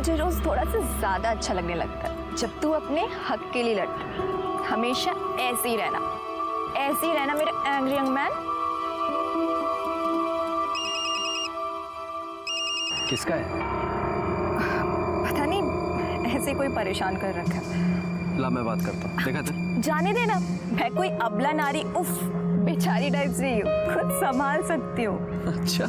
मुझे रोज थोड़ा सा ज्यादा अच्छा लगने लगता है जब तू अपने हक के लिए लड़ता। हमेशा ऐसे ही रहना मेरे एंग्री यंग मैन। किसका है? पता नहीं, ऐसे कोई परेशान कर रखा है। ला मैं बात करता हूँ, देखा था? जाने देना, मैं कोई अबला नारी उफ बेचारी टाइप से ही हूँ, खुद संभाल सकती हूँ। अच्छा।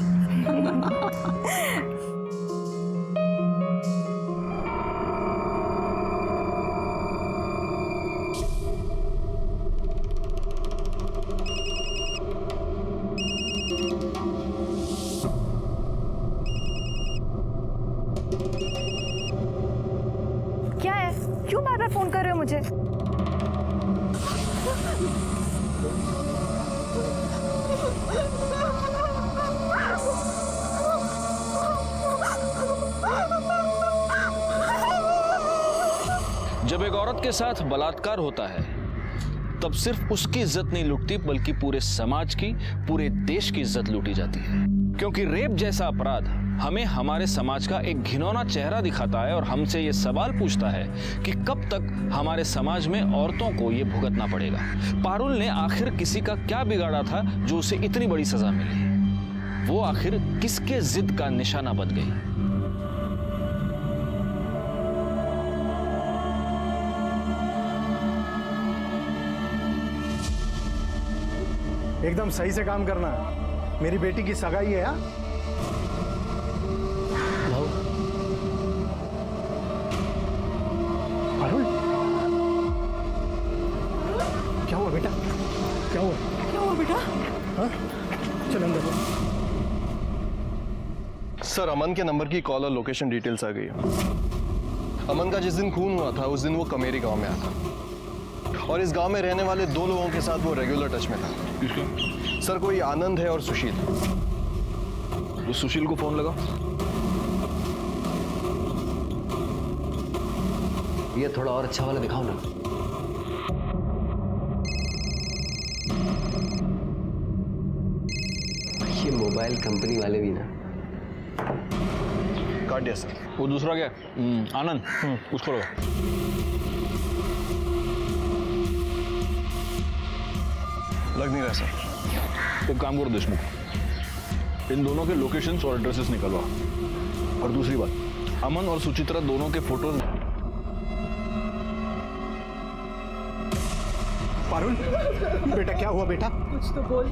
क्या है, क्यों बार बार फोन कर रहे हो मुझे? जब एक औरत के साथ बलात्कार होता है तब सिर्फ उसकी इज्जत नहीं लूटती बल्कि पूरे समाज की, पूरे देश की इज्जत लूटी जाती है। क्योंकि रेप जैसा अपराध हमें हमारे समाज का एक घिनौना चेहरा दिखाता है और हमसे ये सवाल पूछता है कि कब तक हमारे समाज में औरतों को ये भुगतना पड़ेगा। पारुल ने आखिर किसी का क्या बिगाड़ा था जो उसे इतनी बड़ी सजा मिली? वो आखिर किसके जिद का निशाना बन गई? एकदम सही से काम करना। मेरी बेटी की सगाई है। हाँ? पारुल, क्या हुआ बेटा? क्या हुआ बेटा? हाँ? चल अंदर। सर, अमन के नंबर की कॉल और लोकेशन डिटेल्स आ गई है। अमन का जिस दिन खून हुआ था उस दिन वो कमेरी गांव में आया था और इस गांव में रहने वाले 2 लोगों के साथ वो रेगुलर टच में था। किसका? सर, कोई आनंद है और सुशील। उस सुशील को फोन लगा। ये थोड़ा और अच्छा वाला दिखाओ ना। ये मोबाइल कंपनी वाले भी ना। काट दिया सर। वो दूसरा क्या? आनंद, उसको लगा। लग नहीं रहा सर। एक काम करो देशमुख, इन दोनों के लोकेशंस और एड्रेसेस निकलवा। और दूसरी बात, अमन और सुचित्रा दोनों के फोटोज। पारुल, बेटा क्या हुआ बेटा? कुछ तो बोल।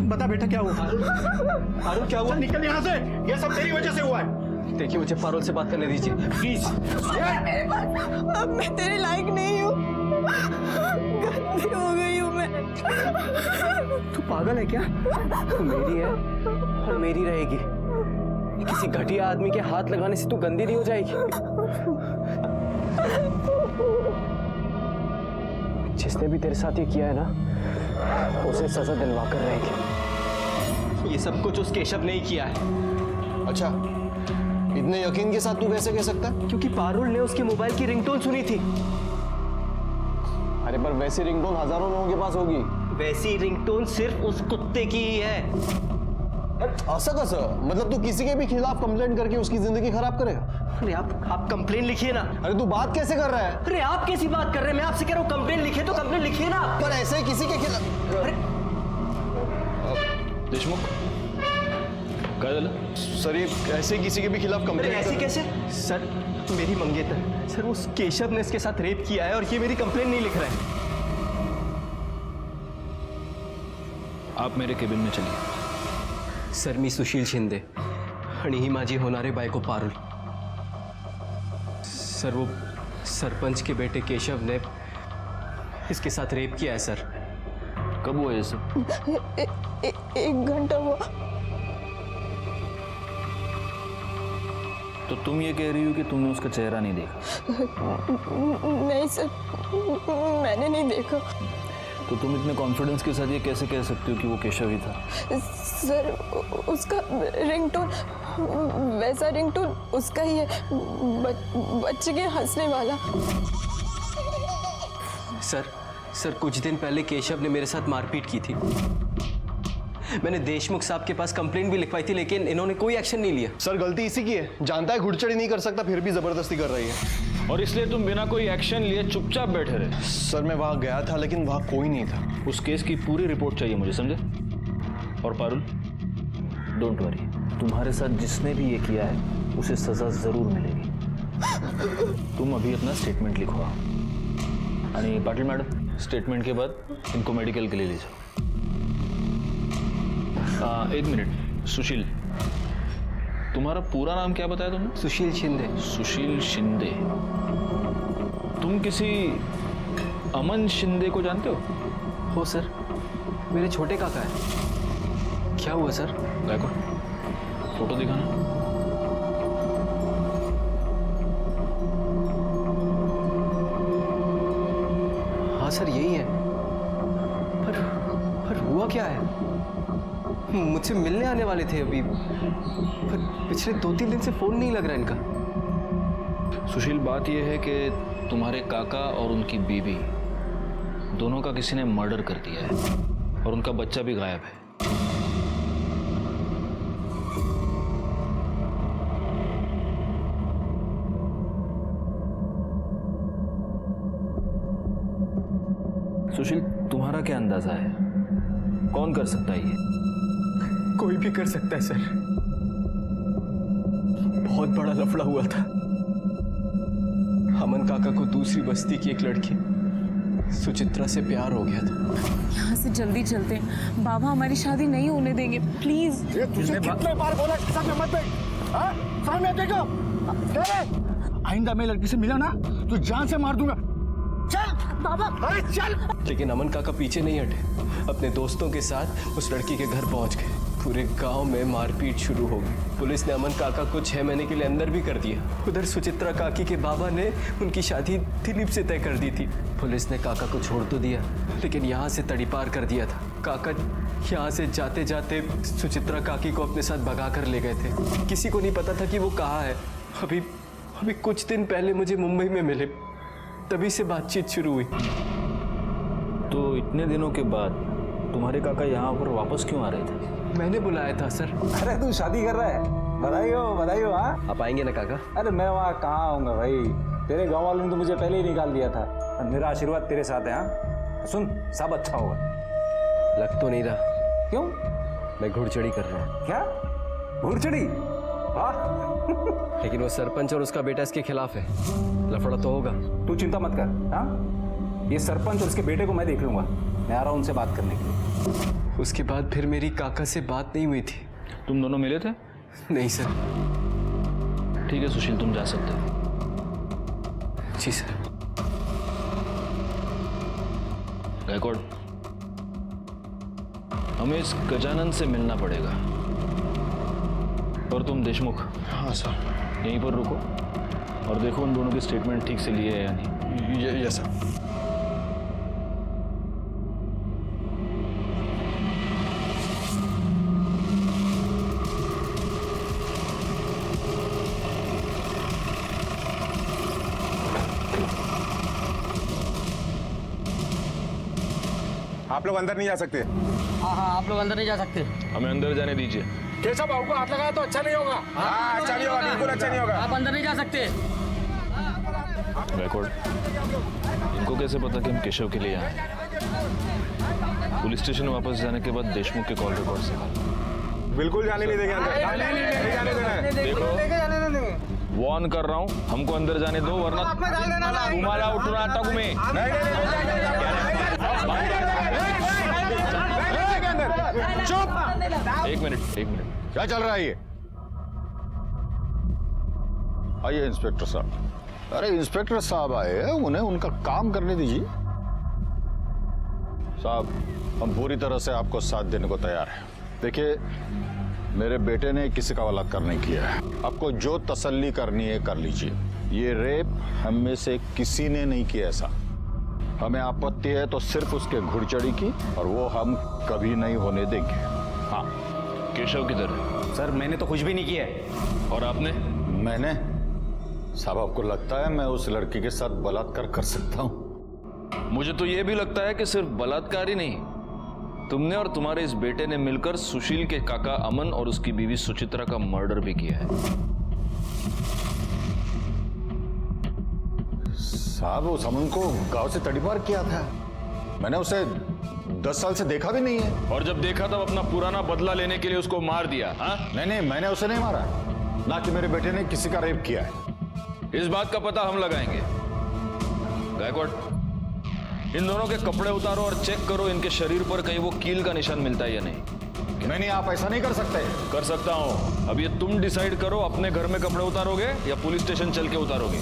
बता बेटा क्या हुआ? पारुल क्या हुआ? निकल यहाँ से, ये सब तेरी वजह से हुआ है। देखिए, मुझे पारुल से बात करने दीजिए प्लीज। मेरे पास, अब मैं तेरे लायक नहीं हूँ, गंदी हो गई हूँ मैं। तू पागल है क्या? तू मेरी है और मेरी रहेगी। किसी घटिया आदमी के हाथ लगाने से तू गंदी नहीं हो जाएगी। जिसने भी तेरे साथ ये किया है ना, उसे सजा दिलवा कर रहेगी। ये सब कुछ उस केशव ने ही किया है। अच्छा, इतने यकीन के साथ तू कैसे कह सकता है? क्योंकि पारुल ने उसके मोबाइल की रिंगटोन सुनी थी। अरे पर वैसी रिंगटोन हजारों लोगों के पास होगी। वैसी रिंगटोन सिर्फ उस कुत्ते की ही है। ऐसा कैसा? मतलब तू किसी के भी खिलाफ कंप्लेंट करके उसकी जिंदगी खराब करेगा? अरे आप कंप्लेन लिखिए ना। अरे तू बात कैसे कर रहा है? अरे आप कैसी बात कर रहे हैं? मैं आपसे कह रहा हूँ कंप्लेन लिखिए तो कंप्लेन लिखिए ना। पर ऐसे ही किसी के खिलाफ। अरे देशमुख क्या झालं? सर, ये ऐसे किसी के भी खिलाफ अरे कंप्लेंट ऐसी कैसे? सर, मेरी मंगेतर सर, उस केशव ने इसके साथ रेप किया है और ये मेरी कंप्लेन नहीं लिख रहा है। आप मेरे केबिन में चलिए। सर, मी सुशील शिंदे आणि ही माझी होणारे बायको पारुल। सर, वो सरपंच के बेटे केशव ने इसके साथ रेप किया है सर। कब हुआ ये सब? एक घंटा हुआ। तो तुम ये कह रही हो कि तुमने उसका चेहरा नहीं देखा? नहीं सर, मैंने नहीं देखा। तो तुम इतने कॉन्फिडेंस के साथ ये कैसे कह सकते हो कि वो केशव ही था? सर, उसका रिंगटोन, वैसा रिंगटोन उसका ही है, बच्चे के हंसने वाला। सर, कुछ दिन पहले केशव ने मेरे साथ मारपीट की थी। मैंने देशमुख साहब के पास कंप्लेंट भी लिखवाई थी, लेकिन इन्होंने कोई एक्शन नहीं लिया। सर गलती इसी की है, जानता है घुड़चड़ी नहीं कर सकता फिर भी जबरदस्ती कर रही है। और इसलिए तुम बिना कोई एक्शन लिए चुपचाप बैठे रहे। सर मैं वहां गया था लेकिन वहां कोई नहीं था। उस केस की पूरी रिपोर्ट चाहिए मुझे, समझे? और पारुल, डोंट वरी, तुम्हारे साथ जिसने भी ये किया है उसे सजा जरूर मिलेगी। तुम अभी अपना स्टेटमेंट लिखवाओ। आणि पाटिल मैडम, स्टेटमेंट के बाद इनको मेडिकल के लिए ले जाओ। एक मिनट, सुशील, तुम्हारा पूरा नाम क्या बताया तुमने? सुशील शिंदे। सुशील शिंदे। तुम किसी अमन शिंदे को जानते हो सर, मेरे छोटे काका है। क्या हुआ सर? देखो, फोटो दिखाना। हाँ सर यही है। पर हुआ क्या है? मुझसे मिलने आने वाले थे अभी, पर पिछले 2-3 दिन से फोन नहीं लग रहा इनका। सुशील, बात यह है कि तुम्हारे काका और उनकी बीवी दोनों का किसी ने मर्डर कर दिया है और उनका बच्चा भी गायब है। सुशील, तुम्हारा क्या अंदाजा है, कौन कर सकता है ये? कोई भी कर सकता है सर। बहुत बड़ा लफड़ा हुआ था। अमन काका को दूसरी बस्ती की एक लड़की सुचित्रा से प्यार हो गया था। यहाँ से जल्दी चलते हैं, बाबा हमारी शादी नहीं होने देंगे, प्लीज। तुझे कितने बार बोला सामने मत बैठ, हाँ? सामने देखो, आइंदा मैं लड़की से मिला ना तो जान से मार दूंगा। चल बाबा, अरे चल। लेकिन अमन काका पीछे नहीं हटे, अपने दोस्तों के साथ उस लड़की के घर पहुंच गए। पूरे गांव में मारपीट शुरू हो गई। पुलिस ने अमन काका को 6 महीने के लिए अंदर भी कर दिया। उधर सुचित्रा काकी के बाबा ने उनकी शादी दिलीप से तय कर दी थी। पुलिस ने काका को छोड़ तो दिया, लेकिन यहाँ से तड़ीपार कर दिया था। काका यहाँ से जाते जाते सुचित्रा काकी को अपने साथ भगा कर ले गए थे। किसी को नहीं पता था कि वो कहाँ है। अभी कुछ दिन पहले मुझे मुंबई में मिले, तभी से बातचीत शुरू हुई। तो इतने दिनों के बाद तुम्हारे काका यहाँ पर वापस क्यों आ रहे थे? मैंने बुलाया था सर। अरे तू शादी कर रहा है, बधाई हो हाँ। आप आएंगे ना काका? अरे मैं वहाँ कहाँ आऊँगा भाई, तेरे गांव वालों ने तो मुझे पहले ही निकाल दिया था। और मेरा आशीर्वाद तेरे साथ है। हाँ सुन, सब अच्छा होगा। लग तो नहीं रहा। क्यों? मैं घुड़चढ़ी कर रहा हूँ। क्या घुड़चढ़ी? हाँ लेकिन वो सरपंच और उसका बेटा इसके खिलाफ है, लफड़ा तो होगा। तू चिंता मत कर। हाँ ये सरपंच और उसके बेटे को मैं देख लूंगा, मैं आ रहा हूँ उनसे बात करने के लिए। उसके बाद फिर मेरी काका से बात नहीं हुई थी। तुम दोनों मिले थे? नहीं सर। ठीक है सुशील, तुम जा सकते हो। जी सर। गायकवाड़, हमें इस गजानन से मिलना पड़ेगा। और तुम देशमुख, हाँ सर। यहीं पर रुको और देखो उन दोनों के स्टेटमेंट ठीक से लिए है या नहीं। Yes sir. आप लोग अंदर नहीं जा सकते। हाँ आप लोग अंदर नहीं जा सकते। हमें अंदर जाने दीजिए। केशव बाबू को हाथ लगाया तो अच्छा नहीं होगा। हाँ अच्छा नहीं होगा, बिल्कुल अच्छा नहीं होगा। आप अंदर नहीं जा सकते। गायकवाड़, इनको कैसे पता कि हम केशव के लिए आए? पुलिस स्टेशन वापस जाने के बाद देशमुख के कॉल रिकॉर्ड से बिल्कुल जाने नहीं देंगे अंदर। नहीं जाने देना है। देखो, वॉर्न कर रहा हूँ, हमको अंदर जाने दो वरना तुम्हारा उठना टक चुप। एक मिनट। क्या चल रहा है ये? आइए इंस्पेक्टर साहब। अरे इंस्पेक्टर साहब आए हैं, उन्हें उनका काम करने दीजिए। साहब, हम पूरी तरह से आपको साथ देने को तैयार हैं। देखिए, मेरे बेटे ने किसी का बलात्कार नहीं किया है। आपको जो तसल्ली करनी है कर लीजिए। ये रेप हम में से किसी ने नहीं किया ऐसा। हमें आपत्ति है तो सिर्फ उसके घुड़चढ़ी की, और वो हम कभी नहीं होने देंगे। हाँ। केशव किधर है? सर मैंने तो कुछ भी नहीं किया है। और आपने? मैंने? साहब आपको लगता है मैं उस लड़की के साथ बलात्कार कर सकता हूँ? मुझे तो यह भी लगता है कि सिर्फ बलात्कार ही नहीं, तुमने और तुम्हारे इस बेटे ने मिलकर सुशील के काका अमन और उसकी बीवी सुचित्रा का मर्डर भी किया है। साहब उस अमन को गांव से तड़ीपार किया था। मैंने उसे 10 साल से देखा भी नहीं है। और जब देखा तब अपना पुराना बदला लेने के लिए उसको मार दिया। हाँ, नहीं, मैंने उसे नहीं मारा, ना कि मेरे बेटे ने किसी का रेप किया है। इस बात का पता हम लगाएंगे। गायकवाड़, इन दोनों के कपड़े उतारो और चेक करो इनके शरीर पर कहीं वो कील का निशान मिलता है या नहीं। नहीं, आप ऐसा नहीं कर सकते। कर सकता हूं। अब ये तुम डिसाइड करो, अपने घर में कपड़े उतारोगे या पुलिस स्टेशन चल के उतारोगे।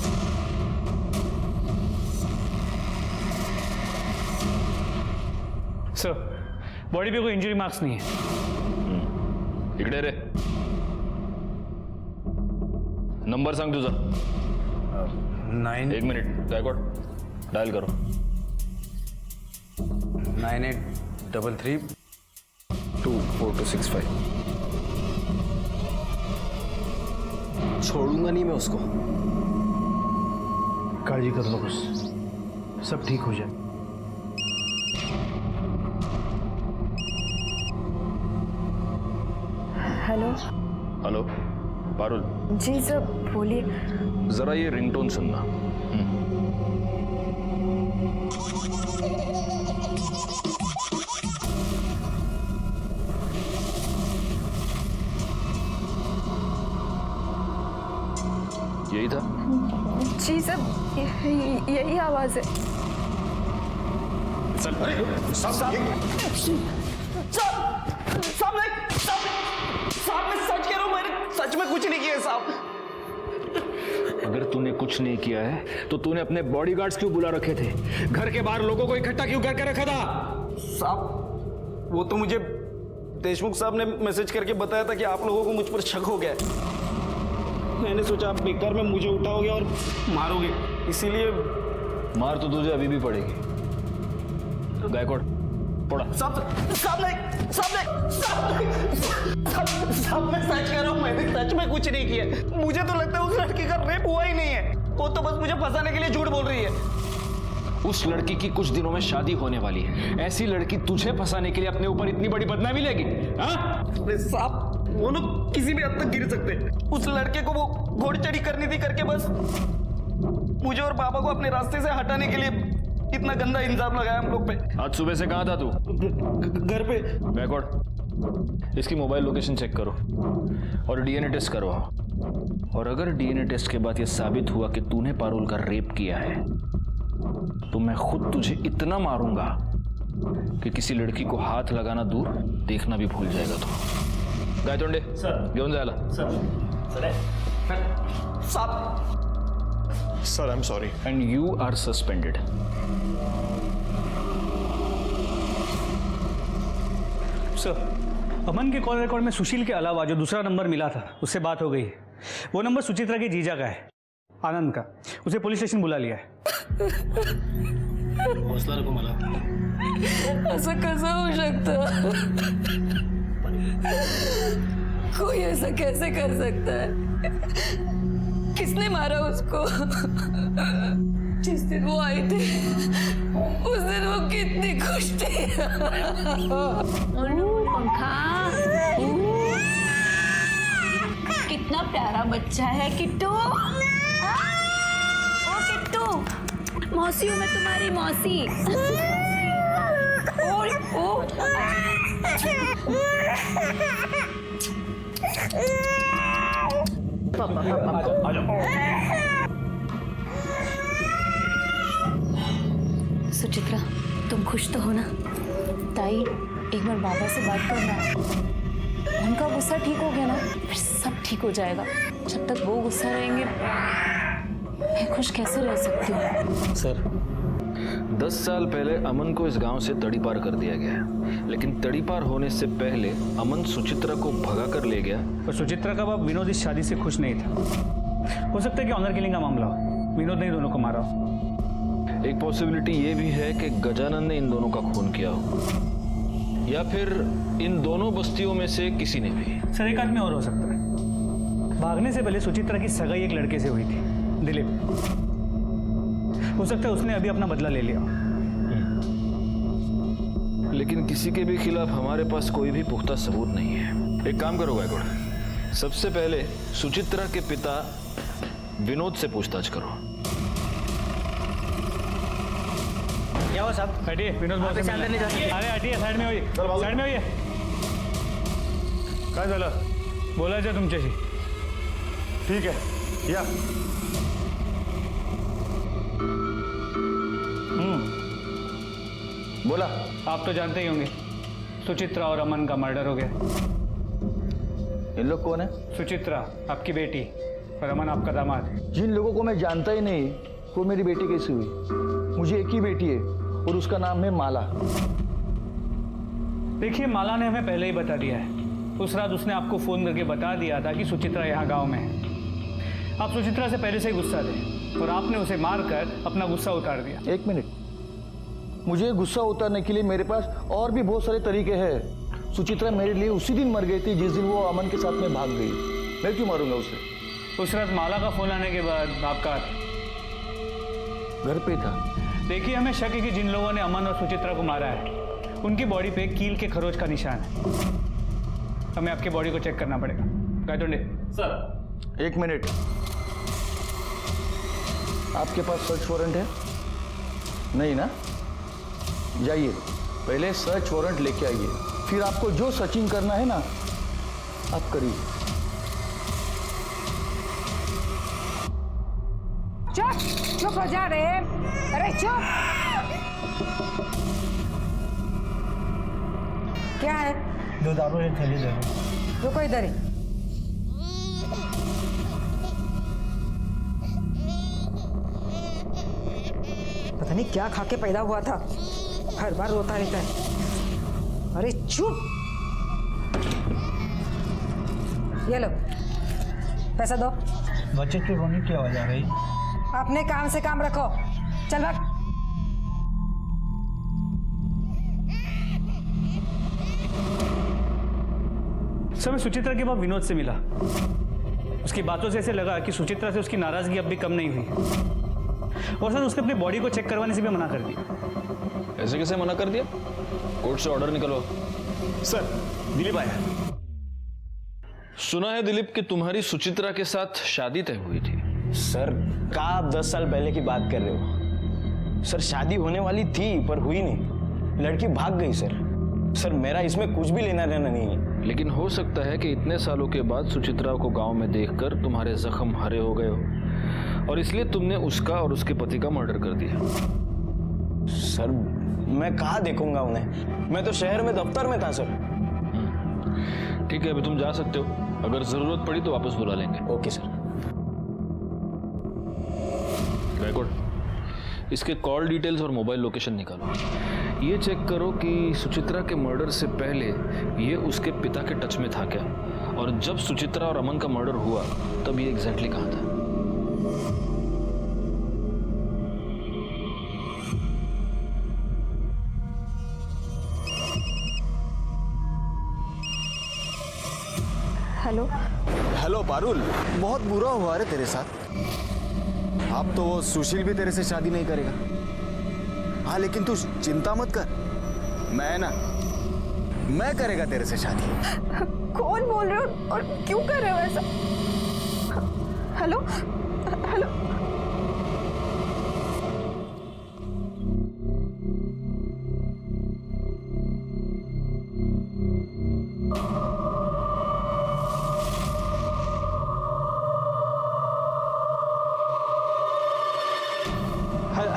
सर, बॉडी पे कोई इंजरी मार्क्स नहीं है। इकडे रे, नंबर सांग तुझा। 9 एक मिनिट गायकवाड़, डायल करो। 9833-24265। छोड़ूंगा नहीं मैं उसको। काळजी कर नकोस, सब ठीक हो जाए। हेलो। हेलो पारुल। जी सर, बोलिए। जरा ये रिंगटोन सुनना। यही था? जी सर, यही आवाज है। सच में कुछ नहीं किया साहब। अगर तूने कुछ नहीं किया है तो तूने अपने बॉडीगार्ड्स क्यों बुला रखे थे? घर के बाहर लोगों को इकट्ठा क्यों करके रखा था? साहब वो तो मुझे देशमुख साहब ने मैसेज करके बताया था कि आप लोगों को मुझ पर शक हो गया है। मैंने सोचा आप बेकार में मुझे उठाओगे और मारोगे, इसीलिए। मार तो तुझे अभी भी पड़ेगी। गायकवाड़ पड़ा। साहब मैं सच कह रहा हूँ, मैंने सच में कुछ नहीं किया। मुझे तो लगता है उस लड़की का रेप हुआ ही नहीं है। वो तो बस मुझे फंसाने के लिए झूठ बोल रही है। उस लड़की की कुछ दिनों में शादी होने वाली है। ऐसी लड़की तुझे फंसाने के लिए अपने ऊपर इतनी बड़ी बदनामी लेगी? हाँ? साहब वो लोग किसी भी हद तक गिर सकते। उस लड़के को वो घोड़ी चढ़ी करनी थी करके बस मुझे और बाबा को अपने रास्ते से हटाने के लिए इतना गंदा इल्जाम लगाया हम लोग पे। आज सुबह से कहाँ था तू? घर पे। गायकवाड़, इसकी मोबाइल लोकेशन चेक करो और डीएनए टेस्ट करवाओ। और अगर डीएनए टेस्ट के बाद यह साबित हुआ कि तूने पारुल का रेप किया है तो मैं खुद तुझे इतना मारूंगा कि किसी लड़की को हाथ लगाना दूर, देखना भी भूल जाएगा तू। गायतोंडे सर, घेऊन जायला। Sir I am sorry. And you are suspended. Sir, Aman के कॉल रिकॉर्ड में सुशील के अलावा जो दूसरा नंबर मिला था उससे बात हो गई है। वो नंबर सुचित्रा के जीजा का है, आनंद का। उसे पुलिस स्टेशन बुला लिया है। हौसला रखो मला। असं कसं होऊ शकतं? कोई ऐसा कैसे कर सकता है? किसने मारा उसको? जिस दिन वो आई थी उस दिन वो कितनी खुश थी। पंखा कितना प्यारा बच्चा है किट्टू। ओ किट्टू, मौसी हूँ मैं, तुम्हारी मौसी। ओ सुचित्रा, तुम खुश तो हो ना? ताई, एक बार बाबा से बात करना। उनका गुस्सा ठीक हो गया ना, फिर सब ठीक हो जाएगा। जब तक वो गुस्सा रहेंगे मैं खुश कैसे रह सकती हूँ? सर, 10 साल पहले अमन को इस गांव से तड़ीपार कर दिया गया है, लेकिन तड़ीपार होने से पहले अमन सुचित्रा को भगा कर ले गया। और सुचित्रा का बाप विनोद इस शादी से खुश नहीं था। हो सकता है कि ऑनर किलिंग का मामला हो, विनोद ने दोनों को मारा हो। एक पॉसिबिलिटी ये भी है कि गजानन ने इन दोनों का खून किया हो, या फिर इन दोनों बस्तियों में से किसी ने भी। सर, एक आदमी और हो सकता है। भागने से पहले सुचित्रा की सगाई एक लड़के से हुई थी, दिलीप। हो सकता है उसने अभी अपना बदला ले लिया। लेकिन किसी के भी खिलाफ हमारे पास कोई भी पुख्ता सबूत नहीं है। एक काम करो गायकवाड़, सबसे पहले सुचित्रा के पिता विनोद से पूछताछ करो। क्या हुआ साहब? हटिए, विनोद बॉस से अंदर नहीं जा सकते। अरे हटिए, साइड में होइए, साइड में होइए। काय झालं? बोलायचं तुमच्याशी. ठीक है या बोला। आप तो जानते ही होंगे सुचित्रा और अमन का मर्डर हो गया। इन लोग कौन है? सुचित्रा आपकी बेटी और अमन आपका दामाद। जिन लोगों को मैं जानता ही नहीं वो मेरी बेटी कैसी हुई? मुझे एक ही बेटी है और उसका नाम है माला। देखिए, माला ने हमें पहले ही बता दिया है। उस रात उसने आपको फोन करके बता दिया था कि सुचित्रा यहाँ गांव में है। आप सुचित्रा से पहले से ही गुस्सा थे और आपने उसे मारकर अपना गुस्सा उतार दिया। एक मिनट, मुझे गुस्सा उतारने के लिए मेरे पास और भी बहुत सारे तरीके हैं। सुचित्रा मेरे लिए उसी दिन मर गई थी जिस दिन वो अमन के साथ में भाग गई। मैं क्यों मारूंगा उसे? उस रात माला का फोन आने के बाद आपका घर पे था। देखिए, हमें शक है कि जिन लोगों ने अमन और सुचित्रा को मारा है उनकी बॉडी पे कील के खरोच का निशान है। हमें आपके बॉडी को चेक करना पड़ेगा। गायतोंडे सर। एक मिनट, आपके पास सर्च वारंट है? नहीं ना? जाइए, पहले सर्च वारंट लेके आइए, फिर आपको जो सर्चिंग करना है ना आप करिए। चुप चुप हो जा रे। अरे चुप। क्या है? 2 दारू एक थैली दे दो। रुको इधर ही। पता नहीं क्या खा के पैदा हुआ था, हर बार रोता रहता है। अरे चुप। ये लो पैसा दो। बच्चे की रोने की आवाज आ रही। अपने काम से काम रखो। चल भाग। सर, मैं सुचित्रा के बाद विनोद से मिला। उसकी बातों से ऐसे लगा कि सुचित्रा से उसकी नाराजगी अब भी कम नहीं हुई। और सर, उसने अपनी बॉडी को चेक करवाने से भी मना कर दिया। ऐसे कैसे मना कर दिया? कोर्ट से ऑर्डर निकलो। सर, दिलीप आया। सुना है दिलीप कि तुम्हारी सुचित्रा के साथ शादी तय हुई थी। सर, का आप 10 साल पहले की बात कर रहे हो? सर, शादी होने वाली थी पर हुई नहीं। लड़की भाग गई सर। सर, मेरा इसमें कुछ भी लेना देना नहीं है। लेकिन हो सकता है कि इतने सालों के बाद सुचित्रा को गांव में देखकर तुम्हारे जख्म हरे हो गए हो और इसलिए तुमने उसका और उसके पति का मर्डर कर दिया। सर, मैं कहाँ देखूंगा उन्हें? मैं तो शहर में दफ्तर में था सर। ठीक है, अभी तुम जा सकते हो। अगर जरूरत पड़ी तो वापस बुला लेंगे। Okay sir. गायकवाड़, इसके कॉल डिटेल्स और मोबाइल लोकेशन निकालो। ये चेक करो कि सुचित्रा के मर्डर से पहले ये उसके पिता के टच में था क्या, और जब सुचित्रा और अमन का मर्डर हुआ तब ये एग्जैक्टली कहाँ था। हेलो। हेलो पारुल, बहुत बुरा हुआ रे तेरे साथ। अब तो वो सुशील भी तेरे से शादी नहीं करेगा। हाँ, लेकिन तू चिंता मत कर, मैं करेगा तेरे से शादी। कौन बोल रहे हो और क्यों कर रहे हो ऐसा? Hello hello.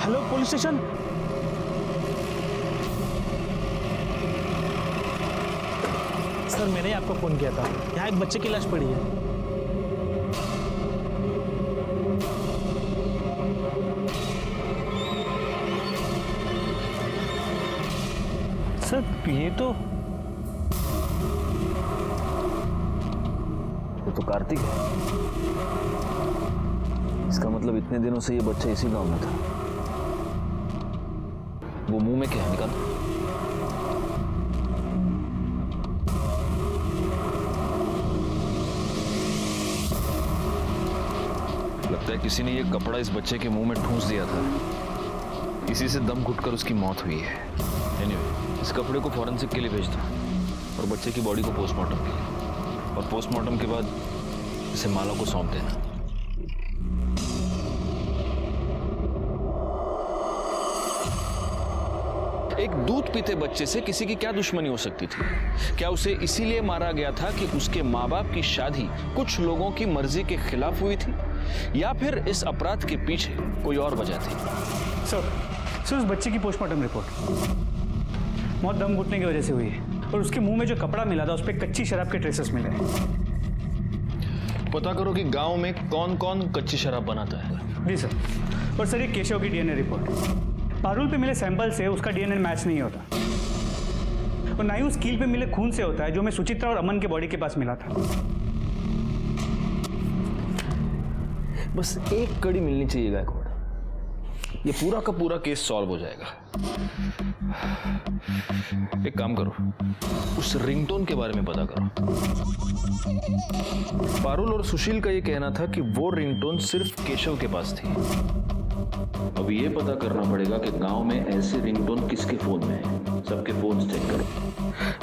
Hello, police station. Sir, मैंने आपको फोन किया था। यहाँ एक बच्चे की लाश पड़ी है। सर, ये तो कार्तिक है। इसका मतलब इतने दिनों से ये बच्चा इसी गांव में था। वो मुंह में क्या है, निकाल। लगता है किसी ने ये कपड़ा इस बच्चे के मुंह में ठूंस दिया था, इसी से दम घुटकर उसकी मौत हुई है। एनीवे, इस कपड़े को फॉरेंसिक के लिए भेज दो और बच्चे की बॉडी को पोस्टमार्टम के लिए, और पोस्टमार्टम के बाद इसे माला को सौंप देना। एक दूध पीते बच्चे से किसी की क्या दुश्मनी हो सकती थी? क्या उसे इसीलिए मारा गया था कि उसके माँ बाप की शादी कुछ लोगों की मर्जी के खिलाफ हुई थी, या फिर इस अपराध के पीछे कोई और वजह थी? सर उस बच्चे की पोस्टमार्टम रिपोर्ट मौत दम घुटने की वजह से हुई है, और उसके मुंह में जो कपड़ा मिला था उस पर कच्ची शराब के ट्रेसेस मिले हैं। पता करो कि गांव में कौन कौन कच्ची शराब बनाता है। जी सर। और सर, ये केशव की डीएनए रिपोर्ट, पारुल पे मिले सैंपल से उसका डीएनए मैच नहीं होता, और ना ही उस कील पे मिले खून से होता है जो मैं सुचित्रा और अमन के बॉडी के पास मिला था। बस एक कड़ी मिलनी चाहिए गायकवाड़, ये पूरा का पूरा केस सॉल्व हो जाएगा। एक काम करो, उस रिंगटोन के बारे में पता करो। पारुल और सुशील का ये कहना था कि वो रिंगटोन सिर्फ केशव के पास थी। अब ये पता करना पड़ेगा कि गांव में ऐसे रिंगटोन किसके फोन में है। सबके फोन चेक करो।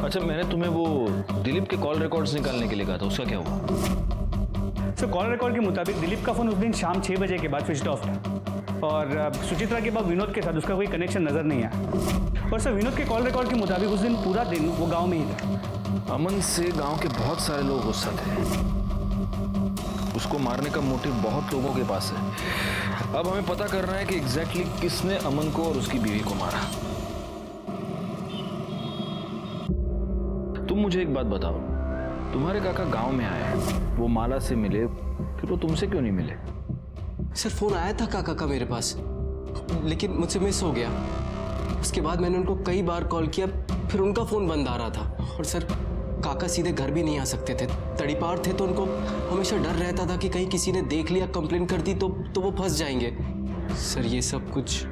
अच्छा, मैंने तुम्हें वो दिलीप के कॉल रिकॉर्ड्स निकालने के लिए कहा था, उसका क्या हुआ? सर, कॉल रिकॉर्ड के मुताबिक दिलीप का फोन उस दिन शाम 6 बजे के बाद स्विच ऑफ था, और सुचित्रा के बाद विनोद के साथ उसका कोई कनेक्शन नजर नहीं आया। और सर, विनोद के कॉल रिकॉर्ड के मुताबिक उस दिन पूरा दिन वो गाँव में ही था। अमन से गांव के बहुत सारे लोग गुस्सा थे, उसको मारने का मोटिव बहुत लोगों के पास है। अब हमें पता करना है कि एग्जैक्टली किसने अमन को और उसकी बीवी को मारा। तुम मुझे एक बात बताओ, तुम्हारे काका गांव में आए, वो माला से मिले, फिर वो तुमसे क्यों नहीं मिले? सर, फोन आया था काका का मेरे पास, लेकिन मुझसे मिस हो गया। उसके बाद मैंने उनको कई बार कॉल किया, फिर उनका फोन बंद आ रहा था। और सर, काका सीधे घर भी नहीं आ सकते थे, तड़ीपार थे, तो उनको हमेशा डर रहता था कि कहीं किसी ने देख लिया, कंप्लेन कर दी तो वो फंस जाएंगे। सर, ये सब कुछ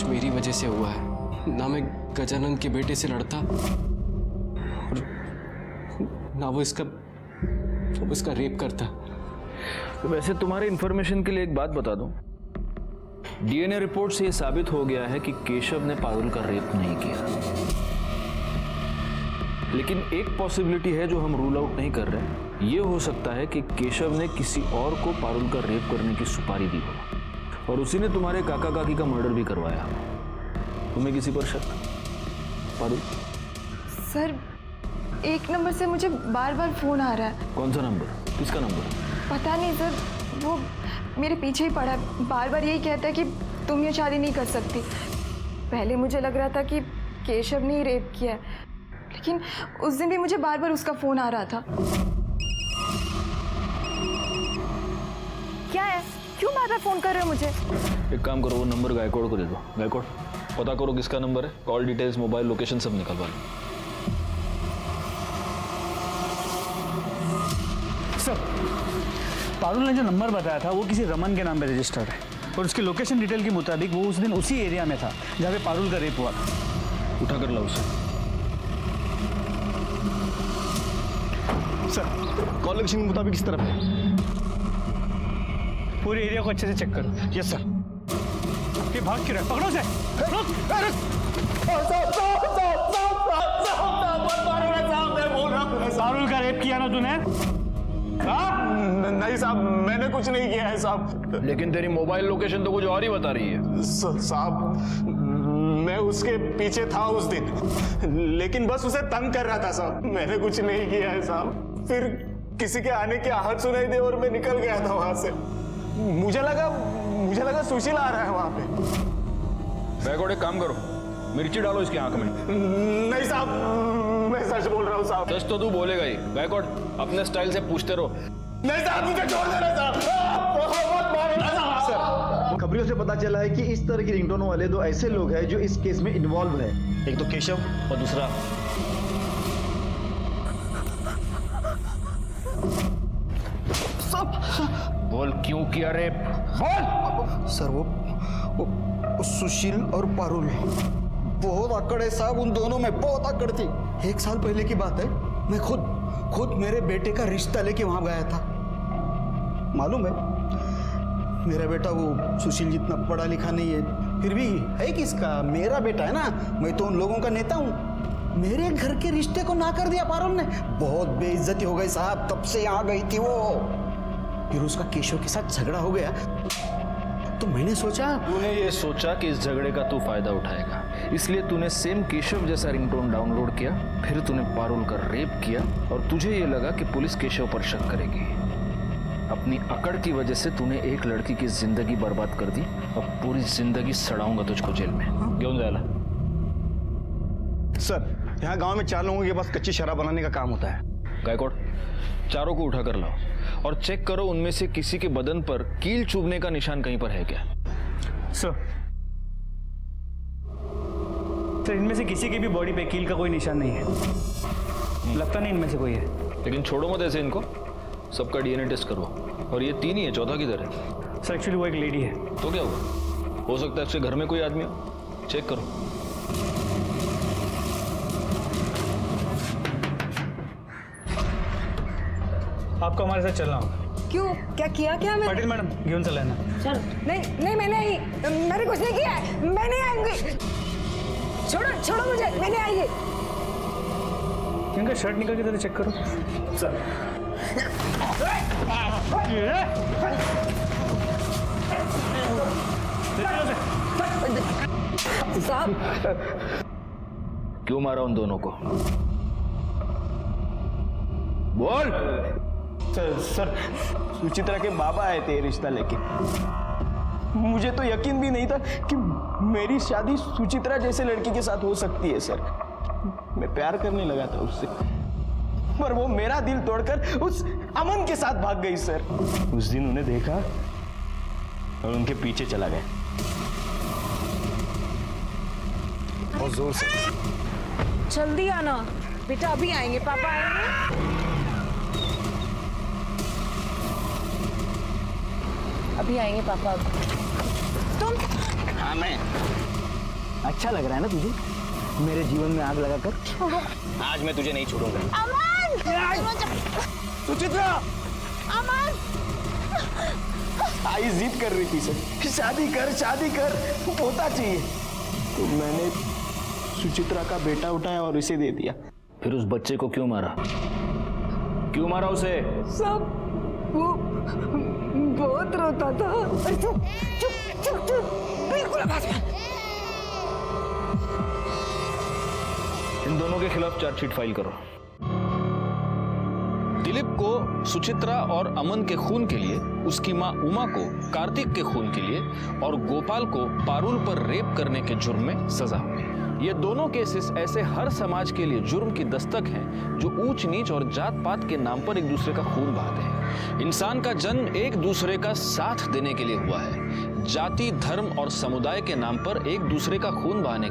मेरी वजह से हुआ है। ना मैं गजानन के बेटे से लड़ता, और ना वो इसका रेप करता। तो वैसे तुम्हारे इंफॉर्मेशन के लिए एक बात बता दूं, डीएनए रिपोर्ट से यह साबित हो गया है कि केशव ने पारुल का रेप नहीं किया। लेकिन एक पॉसिबिलिटी है जो हम रूल आउट नहीं कर रहे। ये हो सकता है कि केशव ने किसी और को पारुल का रेप करने की सुपारी दी हो, और उसी ने तुम्हारे काका काकी का मर्डर भी करवाया। तुम्हें किसी पर शक? पारुल? सर, एक नंबर से मुझे बार बार फोन आ रहा है। कौन सा नंबर? किसका नंबर? पता नहीं सर, वो मेरे पीछे ही पड़ा है, बार बार यही कहता है कि तुम ये शादी नहीं कर सकती। पहले मुझे लग रहा था कि केशव ने ही रेप किया है, लेकिन उस दिन भी मुझे बार बार उसका फोन आ रहा था। क्या है, क्यों बार बार फोन कर रहे हो मुझे? एक काम करो, वो नंबर गायकवाड़ को दे दो। गायकवाड़, पता करो किसका नंबर है, कॉल डिटेल्स, मोबाइल लोकेशन सब निकलवा लो। सर, पारुल ने जो नंबर बताया था वो किसी रमन के नाम पे रजिस्टर्ड है, और उसके लोकेशन डिटेल के मुताबिक वो उस दिन उसी एरिया में था जहाँ पे पारुल का रेप हुआ था। उठा कर लाओ उसे। सर, कॉल लोकेशन के मुताबिक किस तरफ है? पूरे एरिया को अच्छे से चेक करो। Yes sir. ये भाग क्यों रहा है? पकड़ो उसे। पारुल का रेप किया ना तूने? नहीं साहब, मैंने कुछ नहीं किया है साहब। लेकिन तेरी मोबाइल लोकेशन तो कुछ और ही बता रही है। साहब, मैं उसके पीछे था उस दिन, लेकिन बस उसे तंग कर रहा था साहब। मैंने कुछ नहीं किया है साहब। फिर किसी के आने की आहट सुनाई दी और मैं निकल गया था वहां से। मुझे लगा सुशील आ रहा है वहां पे। गायकवाड़, एक काम करो, मिर्ची डालो इसकी आंख में। नहीं साहब, मैं सच बोल रहा हूँ साहब। सच तो तू बोलेगा ही। गायकवाड़, अपने स्टाइल से पूछते रहो। नहीं साहब, मुझे छोड़ देना साहब। खबरों से पता चला है कि इस तरह की रिंगटोनों वाले दो ऐसे लोग हैं जो इस केस में इन्वॉल्व है। एक तो केशव और दूसरा बोल, क्यों किया रेप? बोल। सर, वो सुशील और पारुल, बहुत आकड़ है साहब, उन दोनों में बहुत आकड़ थी। 1 साल पहले की बात है, मैं खुद मेरे बेटे का रिश्ता लेके वहां गया था। मालूम है, मेरा बेटा वो सुशील जितना पढ़ा लिखा नहीं है, फिर भी है किसका? मेरा बेटा है ना, मैं तो उन लोगों का नेता हूँ। मेरे घर के रिश्ते को ना कर दिया पारुल ने। बहुत बेइज्जती हो गई साहब, तब से यहाँ गई थी वो। फिर उसका केशव के साथ झगड़ा हो गया, तो मैंने सोचा। तूने ये सोचा कि इस झगड़े का तू फायदा उठाएगा, इसलिए तूने सेम केशव जैसा रिंगटोन डाउनलोड किया, फिर तूने पारुल का रेप किया और तुझे ये लगा कि पुलिस केशव पर शक करेगी। अपनी अकड़ की वजह से तूने एक लड़की की जिंदगी बर्बाद कर दी और पूरी जिंदगी सड़ाऊंगा तुझको जेल में। क्यों जायला? सर, यहाँ गांव में 4 लोगों के पास कच्ची शराब बनाने का काम होता है। गायकवाड़, चारों को उठा कर लाओ और चेक करो उनमें से किसी के बदन पर कील चुभने का निशान कहीं पर है क्या। सर, इनमें से किसी की भी बॉडी पे कील का कोई निशान नहीं है। लगता नहीं इनमें से कोई है। लेकिन छोड़ो मत ऐसे इनको, सबका डीएनए टेस्ट करो। और ये 3 ही है, चौथा किधर है? सर एक्चुअली वो एक लेडी है। तो क्या हुआ? हो सकता है उसके घर में कोई आदमी हो, चेक करो। आपको हमारे साथ चलना होगा। क्यों? क्या किया क्या मैं? पाटिल मैडम, घेऊन चला ना। नहीं मैंने नहीं, मैंने कुछ नहीं किया है। मैं नहीं आऊंगी। छोड़ो मुझे, मैं नहीं आएगी। इनका शर्ट निकल के जरा चेक करो। सर, साहब, क्यों मारा उन दोनों को? बोल। सर, सुचित्रा के बाबा आए थे रिश्ता लेके। मुझे तो यकीन भी नहीं था कि मेरी शादी सुचित्रा जैसे लड़की के साथ हो सकती है सर। मैं प्यार करने लगा था उससे, पर वो मेरा दिल तोड़कर उस अमन के साथ भाग गई सर। उस दिन उन्हें देखा और उनके पीछे चला गया बहुत जोर से। जल्दी आना बेटा, अभी आएंगे, पापा आएंगे। अभी आएंगे पापा। तुम? हाँ, मैं। अच्छा लग रहा है ना तुझे मेरे जीवन में आग लगाकर? आज मैं तुझे नहीं छोड़ूंगा। अमन! सुचित्रा! अमन! आई जिद कर रही थी सर, शादी कर, पोता चाहिए। तो मैंने सुचित्रा का बेटा उठाया और इसे दे दिया। फिर उस बच्चे को क्यों मारा? क्यों मारा उसे? सब वो बहुत रोता था। चुप, बिल्कुल आवाज मत। इन दोनों के खिलाफ चार्जशीट फाइल करो। दिलीप को सुचित्रा और अमन के खून के लिए, उसकी मां उमा को कार्तिक के खून के लिए और गोपाल को पारुल पर रेप करने के जुर्म में सजा हुई। ये दोनों केसेस ऐसे हर समाज के लिए जुर्म की दस्तक हैं जो ऊंच नीच और जात पात के नाम पर एक दूसरे का खून बहाते हैं। इंसान का जन्म एक दूसरे का साथ देने के लिए हुआ है। जाति, धर्म और समुदाय के नाम पर एक दूसरे का खून बहाने